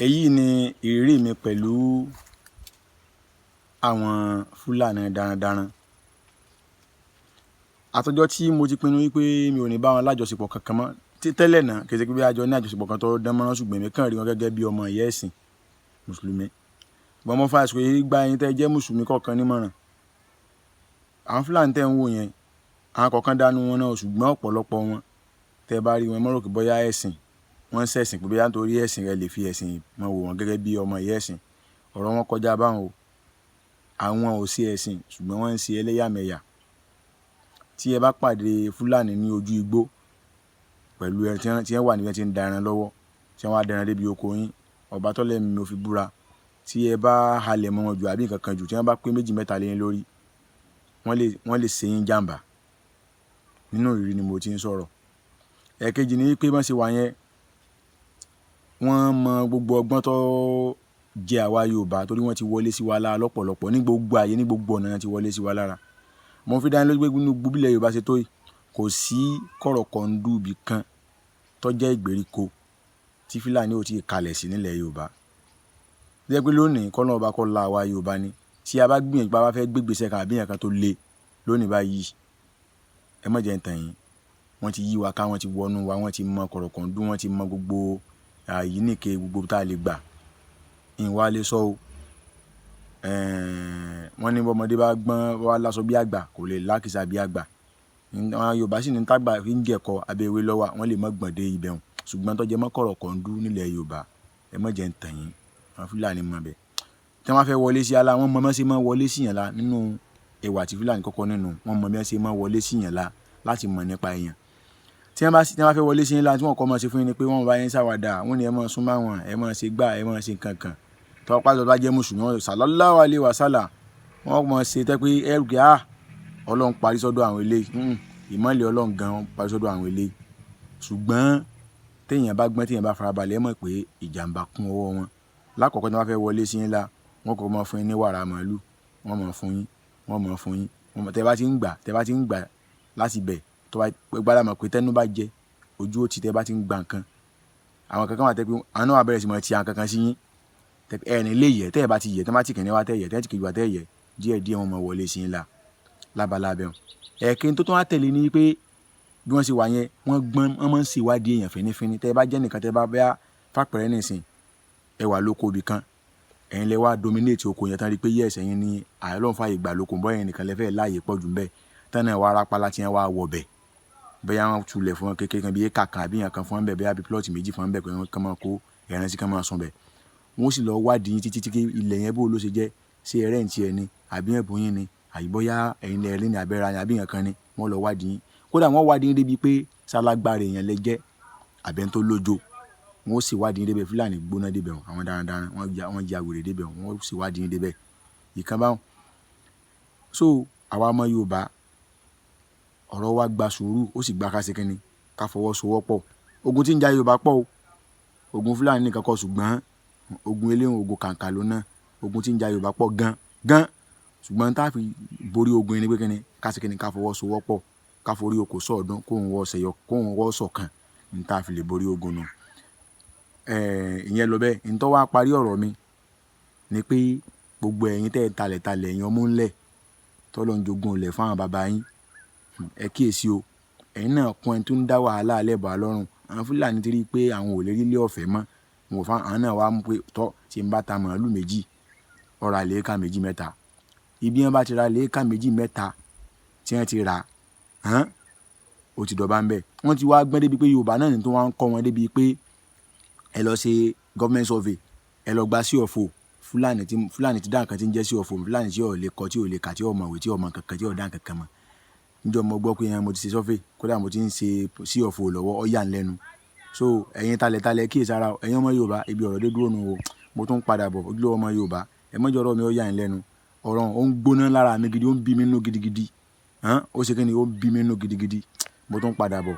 Èyí ni ìrírí mi pẹ̀lú àwọn Fúlàní darandaran. Àtọjọ́ tí mo ti pinnu wípé mi ò ní bá wọn lájọṣepọ̀ kankan mọ́. Tẹ́lẹ̀ náà kì í ṣe pé a jọ ní àjọṣepọ̀ kan tó dán mọ́rán, ṣùgbọ́n èmi kàn rí wọn gẹ́gẹ́ bí ọmọ ìyá ẹ̀sìn mùsùlùmí. Ṣùgbọ́n mo fàṣìkò yìí gba ẹ̀yin tẹ́ jẹ́ mùsùlùmí kọ̀ọ̀kan nímọ̀ràn. Àwọn Fúlàní tẹ́ ń wò yẹn, àwọn kọ̀ọ̀kan dánú wọn náà, ṣùgbọ́n ọ̀pọ̀lọpọ̀ wọn tẹ́ bá rí wọn mọ̀ rò pé bóyá ẹ̀sìn wọ́n ń ṣẹ̀sìn, pé bóyá nítorí ẹ̀sìn rẹ lè fi ẹ̀sìn mọ̀ wò wọ́n gẹ́gẹ́ bí ọmọ ìyá ẹ̀sìn. Ọ̀rọ̀ wọn kọjá báwọn o. Àwọn ò sí ẹ̀sìn, ṣùgbọ́n wọ́n ń ṣe ẹlẹ́yàmẹ̀yà. Tí ẹ bá pàdé Fúlàní ní ojú igbó pẹ̀lú ẹni tí wọ́n wà níbẹ̀ tí ń da ẹran lọ́wọ́, tí wọ́n á da ẹran débi oko yín, ọba tọ́lẹ̀ mi ò fi búra. Tí ẹ bá halẹ̀ mọ́ wọn jù àbí nǹkan kan jù, tí wọ́n bá pé méjì mẹ́ta lé yín lórí, wọ́n lè ṣe yín jàǹbá. Nínú ìrírí ni mo ti ń sọ̀rọ̀. Ẹ̀kejì ni wípé wọ́n ṣe wà yẹn, wọ́n mọ gbogbo ọgbọ́n tó jẹ àwa Yorùbá, torí wọ́n ti wọlé sí wa lára lọ́pọ̀lọpọ̀ ní gbogbo ààyè, ní gbogbo ọ̀nà ti wọlé sí wa lára. Mo fi dání lójú pé nínú gbogbo ilẹ̀ Yorùbá ṣe tó yìí, kò sí kọ̀rọ̀kọ̀ndú ibì kan tó jẹ́ ìgbèríko tí Fúlàní ò tí ì kalẹ̀ sí nílẹ̀ Yorùbá. Jẹ́ pé lónìí kọ́nà ọba kọ́ la àwa Yorùbá ni. Tí a bá gbìyànjú pé a bá fẹ́ gbégbèsè kan àbí nǹkan tó le lónìí báyìí, ẹ má jẹ́ ń tàn yín. Wọ́n ti yí wa ká, wọ́n ti wọnú wa, wọ́n ti mọ kọ̀rọ̀kọ̀ndú, wọ́n ti mọ gbogbo àyíníke gbogbo tá a lè gbà. Ìwà lè sọ o. Wọ́n ní bọ́mọdé bá gbọ́n wá lásọ bí àgbà, kò lè lákìsà bí àgbà. Àwọn Yorùbá sì ní tágbà fi ń jẹ̀kọ abẹ́ ewé lọ́wọ́, wọ́n lè mọ́ gbọ̀n dé ibẹ̀ hùn. Ṣùgbọ́n tó jẹ́ mọ́ kọ̀rọ̀kọ̀ndú nílẹ̀ Yorùbá, ẹ má jẹ́ ń tàn yín. Àwọn Fúlàní mọ̀ bẹ́ẹ̀. Tí wọ́n fẹ́ wọlé sí ala, wọ́n mọ bí wọ́n ṣe máa wọlé sí yàn la nínú ẹwà tí Fúlàní kọ́kọ́ nínú. Wọ́n mọ bí wọ́n ṣe máa wọlé sí yàn la láti mọ̀ nípa èèyàn. Tí wọ́n bá fẹ́ wọlé sí yín la, tí wọ́n kọ́ máa ṣe fún yín ni pé wọ́n bá yín ṣàwàdà, wọ́n ní ẹ máa sún máwọn, ẹ máa ṣe gbá, ẹ máa ṣe nǹkan kan. Tọ́ pàṣẹ tó bá jẹ́ mùsùlùmí, wọ́n sallallahu alaihi wasallam, wọ́n máa ṣe tẹ́ pé ẹrù kí Ọlọ́run parí sọ́dọ̀ àwọn eléyìí. Ìmọ̀lẹ̀ Ọlọ́run gan parí sọ́dọ̀ àwọn eléyìí. Ṣùgbọ́n téèyàn bá gbọ́n, téèyàn bá farabalẹ̀, ẹ mọ̀ pé ìjàmbá kún ọwọ́ wọn. Lákọ̀ọ́kọ́ tí wọ́n fẹ́ wọlé sí yín la, wọ́n kọ́ máa fún yín ní wàrà màálù, wọ́n máa fún yín, wọ́n máa fún yín. Tẹ́ bá ti ń gbà láti bẹ̀, tó bá gbára mọ̀ pé tẹ́nu bá jẹ ojú ó ti, tẹ́ bá ti ń gba nǹkan. Àwọn kankan wà tẹ́ pé àwọn náà wà bẹ̀rẹ̀ sí máa ti àwọn kankan sí yín. Ẹ̀rín lè yẹ, tẹ́ ẹ bá ti yẹ, tẹ́ bá ti kìnìún wá tẹ́ yẹ, tẹ́ ti kejì wá tẹ́ yẹ, díẹ̀díẹ̀ wọ́n máa wọlé sí yín la lábalábẹ́ wọn. Ẹ̀kín tó tún wá tẹ̀lé ni pé bí wọ́n ṣe wà yẹn, wọ́n máa ń ṣèwádìí èèyàn fínífíní. Tẹ́ bá jẹ́ nìkan, tẹ́ bá bẹ́ẹ̀ fàpẹ̀rẹ́ nìsín, ẹ wà lóko ibì kan, ẹ̀yin lẹ wá dominate oko yẹn tán rí pé yes, ẹ̀yin ni Ọlọ́run fàyè gbà lóko, bọ́ ẹ̀yin nìkan lẹ fẹ́ láàyè pọ̀ jù ń bẹ́ẹ̀. Tán náà wá rápálá tí wọ́n wá wọ̀ bẹ̀. Bẹ́ẹ̀ wọ́n tulẹ̀ fún wọn kékeré kan bí éka kan àbí yàn kan fún wọn bẹ́ẹ̀, bẹ́ẹ̀ bí plọ́ọ̀tì méjì fún wọn bẹ́ẹ̀ pé wọ́n kàn máa kó ẹran sí kàn máa sun bẹ̀. Wọ́n sì lọ wádìí títí tí ilẹ̀ yẹn bó ló ṣe jẹ́, ṣé ẹrẹ́ ń tiẹ̀ ni àbí ẹ̀bùn yín ni, àbí bóyá ẹ̀yin lẹ rí ní abẹ́ra ni àbí nǹkan ni, wọ́n lọ wádìí yín. Kódà wọ́n wádìí yín débi pé sálágbára èèyàn lẹ jẹ́ àbẹ́ tó lójo. Wọ́n sì wádìí yín débẹ̀. Fúlàní gbóná débẹ̀ wọn, àwọn darandaran wọ́n ja wèrè débẹ̀ wọn, wọ́n sì wádìí yín débẹ̀. Ìkan báwọn. So àwa ọmọ Yorùbá, ọ̀rọ̀ wa gba sùúrù, ó sì gba kásìkínní ká fọwọ́sowọ́pọ̀. Ogun tí ń ja Yorùbá pọ̀ o. Ogun Fúlàní nìkan kọ́, ṣùgbọ́n ogun eléhùn ogun kàǹkà ló náà. Ogun tí ń ja Yorùbá pọ̀ gan. Ṣùgbọ́n tá a fi borí ogun yẹn ni pé kíni, kásìkínní ká fọwọ́sowọ́pọ̀, ká forí oko sọ̀ọ́dún, kóhun wọ́ ṣọ̀kan, ní tá a fi lè borí ogun náà. Ìyẹn lọ bẹ́ẹ̀. Ní tó wá parí ọ̀rọ̀ mi ni pé gbogbo ẹ̀yin tẹ́ talẹ̀talẹ̀, ẹ̀yin ọmọ ńlẹ̀ tọ́lọ́ ń jogún ilẹ̀ fún àwọn bàbá yín, ẹ kíyèsí o. Ẹ̀yin náà kún ẹni tó ń dá wàhálà alẹ́ bọ̀ lọ́rùn. Àwọn Fúlàní ti rí pé àwọn ò lè rí ilé ọ̀fẹ́ mọ́. Àwọn náà wá mú pé tọ́ tí ń bá ta màálù méjì, ọ̀rọ̀ àléékà méjì mẹ́ta. Ibi wọn bá ti ra àléékà méjì mẹ́ta tí wọ́n ti rà, ó ti dọ̀bá ń bẹ̀. Wọ́n ti wá gbọ́n débi pé Yorùbá náà ní tó wá ń kọ́ wọn débi pé ẹ lọ ṣe government survey, ẹ lọ gba sí ọ̀fọ̀. Fúlàní ti dá nǹkan tí ń jẹ́ sí ọ̀fọ̀. Fúlàní tí ò lè kọ, tí ò lè kà, tí ò mọ̀wé, tí ò mọ̀ kankan, tí ò dá nǹkan mọ̀. Níjọ́ mo gbọ́ pé mo ti ṣe survey, kódà mo ti ń ṣe sí ọ̀fọ̀ lọ́wọ́, ó yà ń lẹ́nu. So ẹ̀yin talẹ̀talẹ̀ kíyèsára, ẹ̀yin ọmọ Yorùbá, ibi ọ̀rọ̀ dé dúró nù o. Mo tún padà bọ̀, ojúlówó ọmọ Yorùbá, ẹ mọ́jọ́ ọ̀rọ̀ mi ó yà ń lẹ́nu. Ọ̀rọ̀ ó ń gbóná lára mi gidi, ó ń bí mi nínú gidigidi. Ó ṣe kí ni, ó ń bí mi nínú gidigidi. Mo tún padà bọ̀.